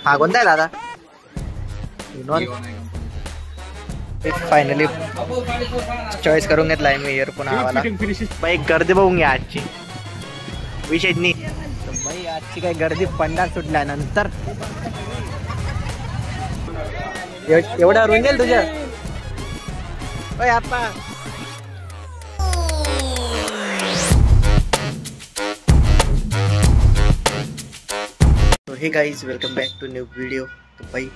हा कोणता आहे दादा? फायनली चॉईस करून घेतलाय मी इयरफोन आवाला. बाई गर्दी बघून घ्या आजची, विशेष नाही बाई. आजची काही गर्दी पंडाल सुटल्यानंतर एवढा रुंद येईल तुझ्या आता. Hey guys welcome back to new video. तर बाई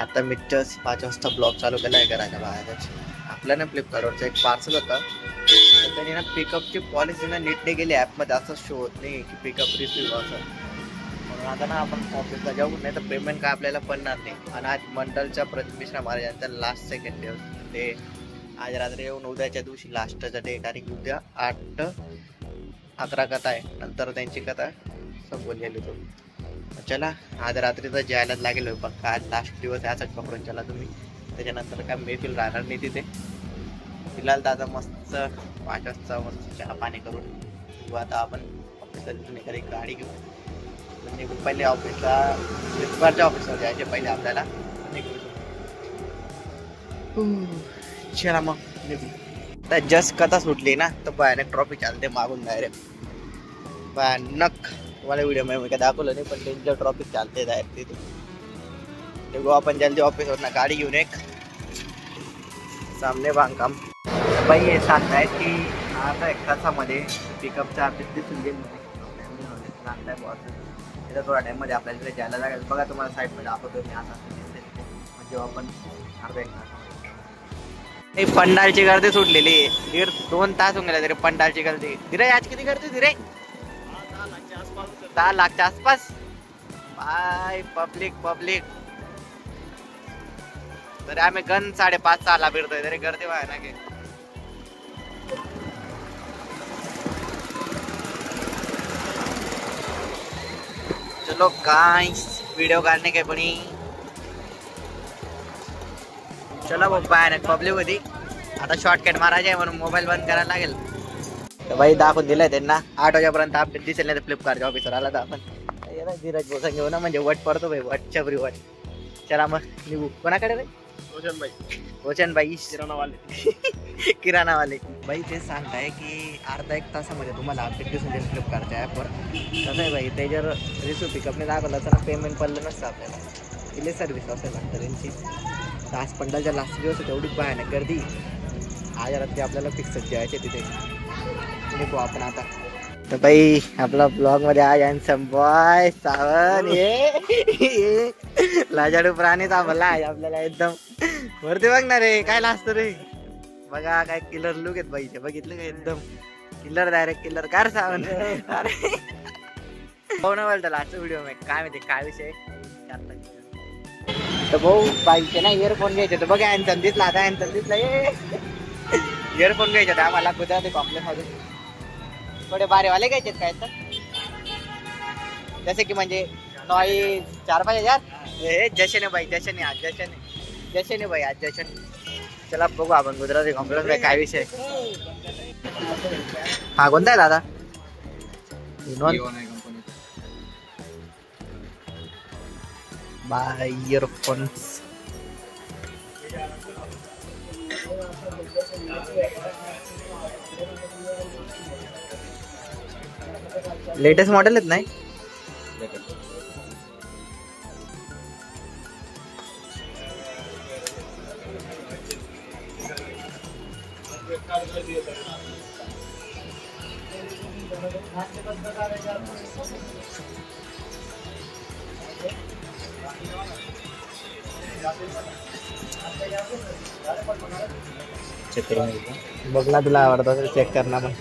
आता मी जस्ट 5 वाजता ब्लॉग चालू केला आहे घराच्या बाहेर. आपल्या ना फ्लिपकार्टवरचा एक पार्सल होता, तर त्याने ना पिकअपची पॉलिसी ना नीट नाही गेली. ॲपमध्ये असं शो होत नाही की पिकअप रिसिव्ह असं. म्हणून आता ना आपण ऑफिसला जाऊ, नाही तर पेमेंट काय आपल्याला पडणार नाही. आणि आज मंडलच्या प्रतिष्ठा महाराजांचा लास्ट सेकंड डे ते आज रात्री येऊन उद्याच्या दिवशी लास्टचा डेट. आणि उद्या 8-11 कथा आहे, नंतर त्यांची कथा संपवलेली. तो चला आज रात्री तर जायलाच लागेल पक्का. आज लास्ट दिवस आहे, असंच पकडून चला तुम्ही. त्याच्यानंतर काय महफिल राहणार नाही तिथे. फिलहाल दादा मस्त 5 वाजता मस्त चहा पाणी करून किंवा आता आपण ऑफिसला एखादी गाडी घेऊ. म्हणजे पहिले ऑफिसला फ्लिपकार्टच्या ऑफिसला जायचे पहिले आपल्याला. चला मग निघू. तर जस्ट कथा सुटली ना तर भयानक ट्रॉफिक चालते मागून डायरेक्ट. भयानक तुम्हाला व्हिडिओ मध्ये काय दाखवलं नाही, पण डेंजर ट्रॉफिक चालते डायरेक्ट तिथे. निघू आपण जल्दी ऑफिसवर ना गाडी घेऊन एक सामने बांधकाम. बाई हे सांगतायत की आता 1 तासामध्ये पिकअपचा अपडेट दिसून गेली सांगताय बॉस. तिथं थोडा टाईममध्ये आपल्याला तिथे जायला लागेल. बघा तुम्हाला साईडमध्ये दाखवतो मी आता दिसते म्हणजे आपण अर्धा 1 तास. हे पंडालची गर्दी सुटलेली आहे. 1.5-2 तास होऊन गेला तरी पंडालची गर्दी. धीरे आज किती गर्दी धीरे? 10 लाखच्या आसपास. बाय पब्लिक तरी आम्ही गण 5:30-6 ला फिरतोय तरी गर्दी व्हाय ना की. चलो गाइस वीडियो काढणे काय पण चला बाय. पब्लिक होती आता शॉर्टकट मारायचे आहे म्हणून मोबाईल बंद करायला लागेल. तर बाई दाखवून दिलंय त्यांना 8 वाजेपर्यंत अपडेट दिसेल नाही तर फ्लिपकार्टच्या ऑफिसर आला तर आपण धीरज बोसा घेऊ ना. म्हणजे वट पडतो भाई, वटच्या फ्री वट. चला मग निघू. कोणाकडे रे? रोशन भाई किराणावाले. बाई ते सांगताय की अर्धा 1 तासामध्ये तुम्हाला अपडेट दिसून देईल फ्लिपकार्टच्या ॲपवर. कसं आहे बाई ते जर रिसिव्ह पिकअपने दाखवलं तर पेमेंट पडलं नसतं आपल्याला. इले सर्व्हिस असेल लागतं त्यांची. आज पंडालच्या लास्ट दिवस तेवढीच भयानक गर्दी. आज रात्री आपल्याला फिक्सच जायचे तिथे. निघू आपण आता. तर बाई आपला ब्लॉग मध्ये आज हॅन्डसम बॉय सावन ये लाजाडू प्राणी थांबला आहे आपल्याला एकदम वरती. बघणार रे काय लाजतो रे. बघा काय किलर लुक आहेत बाईचे, बघितलं का? एकदम किलर डायरेक्ट किलर. कार सावन अरे हो ना बोलतो लास्ट व्हिडिओ मध्ये काय माहिती काय विषय. तर भाऊ बाईचे ना इयरफोन घ्यायचे तर बघा हॅन्डसम दिसला. आता हॅन्डसम दिसला इयरफोन घ्यायचे तर आम्हाला गुजराती कॉम्प्लेक्स मध्ये थोडे बारेवाले घ्यायचे काय तर जसे की म्हणजे नॉईज 4-5 हजार. हे जशने भाई जशने आज जशने भाई आज जशन. चला बघू आपण गुजराती कॉम्प्लेक्स मध्ये काय विषय. हा कोणता आहे दादा? Bye earphones. लेटेस्ट मॉडेल आहेत नाही? चेक करून बघ ना, तुला आवडत असेल चेक करना पण.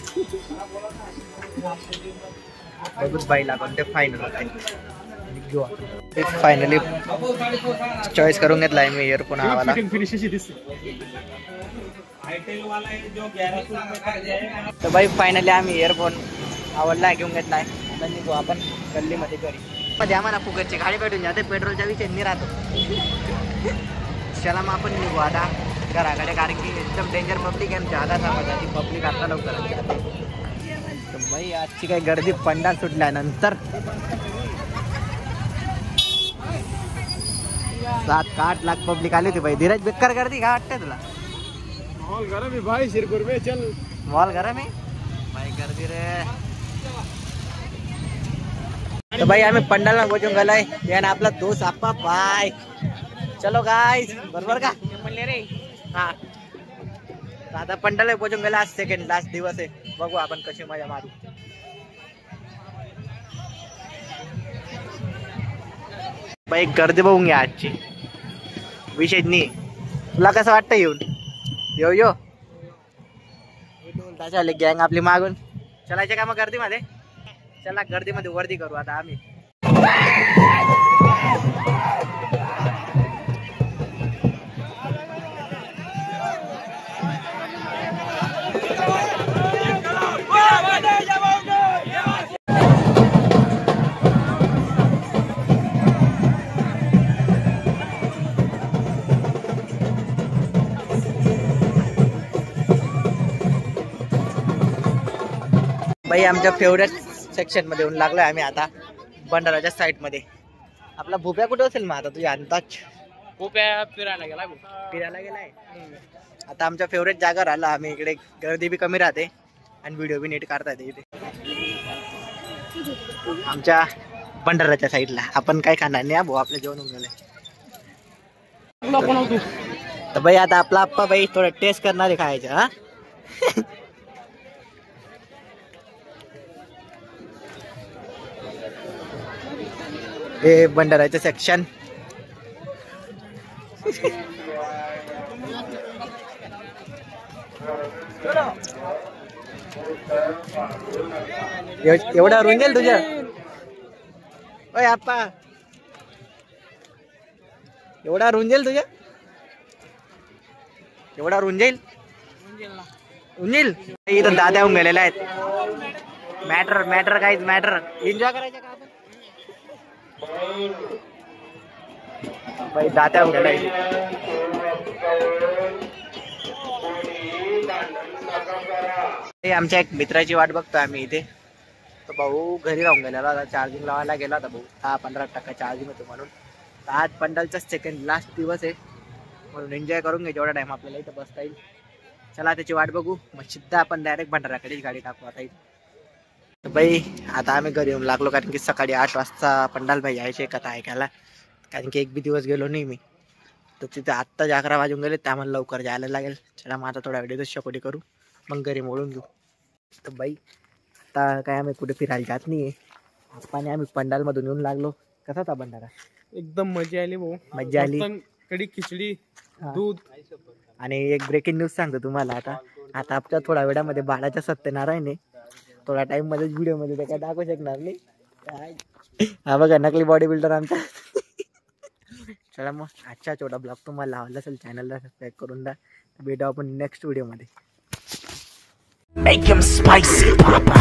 बघूच बाईला कोणते फायनल फायनली चॉईस करून घेतलाय मी इयरफोन आवाला. तर बाई फायनली आम्ही इयरफोन आवडला घेऊन घेतलाय. आता निघू आपण गल्लीमध्ये घरी. मध्ये आम्हाला फुकटची गाडी भेटून जाते, पेट्रोलच्या विषय नाही राहतो. चला मग आपण निघू आता घराकडे, कारण की एकदम डेंजर पब्लिक आहे. जादा सांगायची पब्लिक आता लवकर. तर बाई आजची काही गर्दी पंडाल सुटल्यानंतर 7-8 लाख पब्लिक आली होती भाई. धीरज बेकार करती का वाटतंय तुला? मॉल गरम है भाई, शिरपुर में चल. मॉल गरम आहे भाई, गर्दी रे. तो भाई आम्ही पंडालला पोहोचून गेलोय. याने आपला दोस्त आप्पा बाय. चलो गाईस, बरोबर का म्हणले रे? हा, आता पंडालला पोहोचून गेला. आज सेकंड लास्ट दिवस आहे. बघू आपण कशी मजा मारू. भाई गर्दी बघून घ्या आजची, विशेष नाही. तुला कसं वाटतं येऊन? यो यो त्याच्याले गँग आपली मागून चलायचे का मग गर्दीमध्ये? चला गर्दीमध्ये वर्दी करू आता आम्ही. भाई आमच्या फेवरेट सेक्शन मध्ये येऊन लागलोय आम्ही आता, भंडाराच्या साईड मध्ये. आपला भोप्या कुठे असेल मग आता तुझ्या अंदाज? भोप्या फिरायला गेलाय. आता आमच्या फेवरेट जागा राहिला आम्ही. इकडे गर्दी बी कमी राहते आणि व्हिडिओ बी नीट काढता येते इथे आमच्या भंडाराच्या साईडला. आपण काय खाणार नाही भाऊ, आपलं जेवण होऊन गेलंय. तर भाई आता आपला आप्पा भाई थोडं टेस्ट करणार आहे खायचं. हा हे भंडाराचं सेक्शन. एवढा रुंजेल तुझ्या? ओय आप्पा, एवढा रुंजेल तुझ्या? एवढा रुंजेल? इथं दादा येऊन गेलेले आहेत. मॅटर काहीच मॅटर. एन्जॉय करायचं का आपण? भाई दात्या उघडा. आमच्या एक मित्राची वाट बघतोय आम्ही इथे. तर भाऊ घरी राहून गेलेला, चार्जिंग लावायला गेला होता भाऊ. 10-15% चार्जिंग होतो म्हणून. आज पंडालचा सेकंड लास्ट दिवस आहे म्हणून एन्जॉय करून घे जेवढा टाइम आपल्याला इथं बसता येईल. चला त्याची वाट बघू, मग सिद्धा आपण डायरेक्ट भंडाराकडेच गाडी टाकू आता इथे. तर बाई आता आम्ही घरी येऊन लागलो, कारण की सकाळी 8 वाजता पंडाल भाई यायचे कथा ऐकायला. कारण की एक बी दिवस गेलो नाही मी, तर तिथे आत्ता 11 वाजून गेले. तर आम्हाला लवकर जायला लागेल. चला मग आता थोडा व्हिडिओ शकोटी करू, मग घरी मोडून घेऊ. तर बाई आता काय आम्ही कुठे फिरायला जात नाही आहे. आप्पाने आम्ही पंडालमधून येऊन लागलो. कसा होता भंडारा? एकदम मजा आली भाऊ, मजा आली. कढी खिचडी, दूध. आणि एक ब्रेकिंग न्यूज सांगतो तुम्हाला. आता आपल्या थोड्या वेळामध्ये बाळाच्या सत्यनारायण आहे. थोडा टाइम मध्ये व्हिडिओ मध्ये ते काय दाखवू शकणार नाही. हा बघा नकली बॉडी बिल्डर आमचा. चला मग आजचा छोटा ब्लॉग तुम्हाला आवडला असेल, चॅनलला सबस्क्राईब करून द्या. भेटू आपण नेक्स्ट व्हिडिओ मध्ये. Make him spicy, papa.